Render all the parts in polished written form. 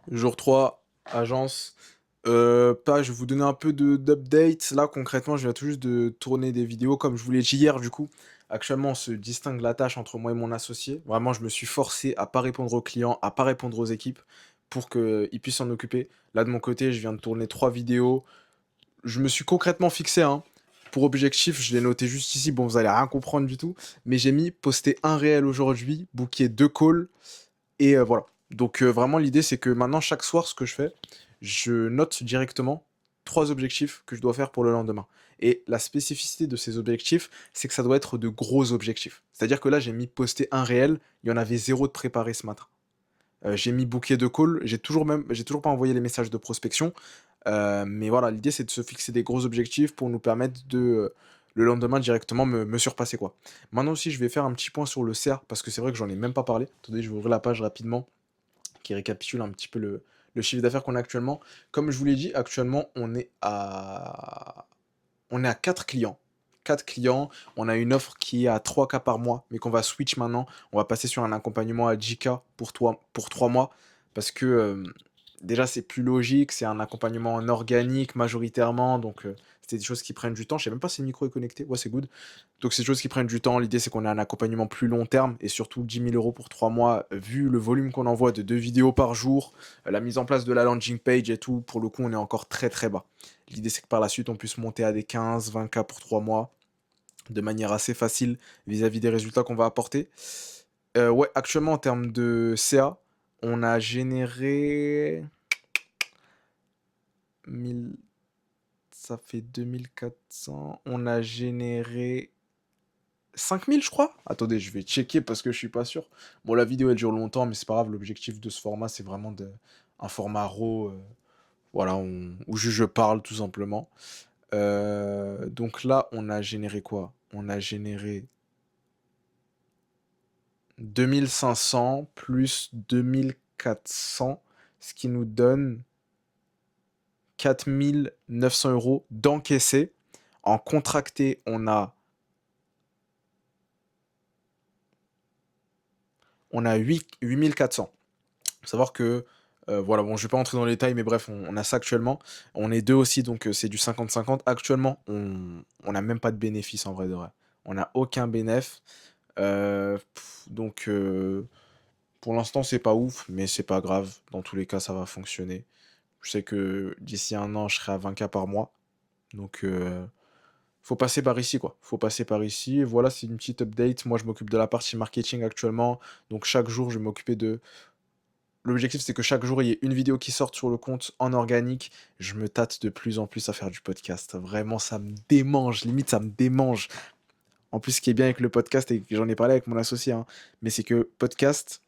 Jour 3, agence. Je vais vous donner un peu d'update. Là, concrètement, je viens tout juste de tourner des vidéos, comme je vous l'ai dit hier, du coup. Actuellement, on se distingue la tâche entre moi et mon associé. Vraiment, je me suis forcé à pas répondre aux clients, à pas répondre aux équipes pour qu'ils puissent s'en occuper. Là, de mon côté, je viens de tourner 3 vidéos. Je me suis concrètement fixé, hein. Pour objectif, je l'ai noté juste ici. Bon, vous allez rien comprendre du tout. Mais j'ai mis poster un réel aujourd'hui, booker 2 calls. Et voilà. Donc vraiment, l'idée, c'est que maintenant, chaque soir, ce que je fais, je note directement 3 objectifs que je dois faire pour le lendemain. Et la spécificité de ces objectifs, c'est que ça doit être de gros objectifs. C'est-à-dire que là, j'ai mis poster un réel, il y en avait zéro de préparé ce matin. J'ai mis booker de call, j'ai toujours pas envoyé les messages de prospection. Mais voilà, l'idée, c'est de se fixer des gros objectifs pour nous permettre de, le lendemain, directement me surpasser, quoi. Maintenant aussi, je vais faire un petit point sur le CA, parce que c'est vrai que j'en ai même pas parlé. Attendez, je vais ouvrir la page rapidement qui récapitule un petit peu le chiffre d'affaires qu'on a actuellement. Comme je vous l'ai dit, actuellement, on est à 4 clients. 4 clients, on a une offre qui est à 3K par mois, mais qu'on va switch maintenant. On va passer sur un accompagnement à 10K pour 3 mois, parce que déjà c'est plus logique, c'est un accompagnement en organique majoritairement, donc c'est des choses qui prennent du temps. Je sais même pas si le micro est connecté, ouais c'est good. Donc c'est des choses qui prennent du temps. L'idée c'est qu'on ait un accompagnement plus long terme et surtout 10 000 € pour 3 mois, vu le volume qu'on envoie de 2 vidéos par jour, la mise en place de la landing page et tout, pour le coup on est encore très très bas. L'idée c'est que par la suite on puisse monter à des 15-20K pour 3 mois de manière assez facile vis-à-vis des résultats qu'on va apporter. Ouais, actuellement en termes de CA, on a généré 1000, ça fait 2400, on a généré 5000, je crois. Attendez, je vais checker parce que je suis pas sûr. Bon, la vidéo elle dure longtemps, mais c'est pas grave. L'objectif de ce format, c'est vraiment un format raw, voilà, où je parle tout simplement. Donc là, on a généré quoi? On a généré 2500 plus 2400, ce qui nous donne 4900 € d'encaissés. En contracté, on a 8400. Faut savoir que, voilà, bon, je vais pas entrer dans les détails, mais bref, on a ça actuellement. On est deux aussi, donc c'est du 50-50. Actuellement, on n'a même pas de bénéfice en vrai de vrai. On n'a aucun bénéf. Donc, pour l'instant, c'est pas ouf, mais c'est pas grave. Dans tous les cas, ça va fonctionner. Je sais que d'ici un an, je serai à 20K par mois. Donc, faut passer par ici, quoi. Faut passer par ici. Et voilà, c'est une petite update. Moi, je m'occupe de la partie marketing actuellement. Donc, chaque jour, je vais m'occuper de. L'objectif, c'est que chaque jour, il y ait une vidéo qui sorte sur le compte en organique. Je me tâte de plus en plus à faire du podcast. Vraiment, ça me démange. Limite, ça me démange. En plus, ce qui est bien avec le podcast, et que j'en ai parlé avec mon associé, hein, mais c'est que podcast,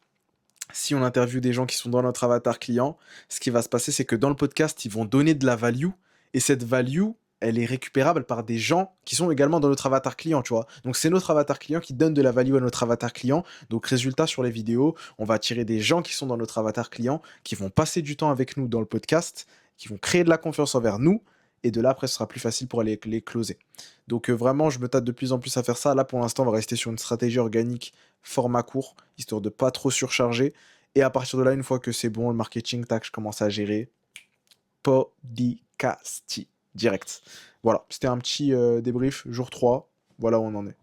si on interviewe des gens qui sont dans notre avatar client, ce qui va se passer, c'est que dans le podcast, ils vont donner de la value, et cette value, elle est récupérable par des gens qui sont également dans notre avatar client, tu vois. Donc c'est notre avatar client qui donne de la value à notre avatar client. Donc résultat sur les vidéos, on va attirer des gens qui sont dans notre avatar client, qui vont passer du temps avec nous dans le podcast, qui vont créer de la confiance envers nous, et de là après ce sera plus facile pour aller les closer. Donc vraiment, je me tâte de plus en plus à faire ça. Là pour l'instant, on va rester sur une stratégie organique format court, histoire de pas trop surcharger. Et à partir de là, une fois que c'est bon, le marketing, tac, je commence à gérer. Podcasti direct. Voilà, c'était un petit débrief, jour 3. Voilà où on en est.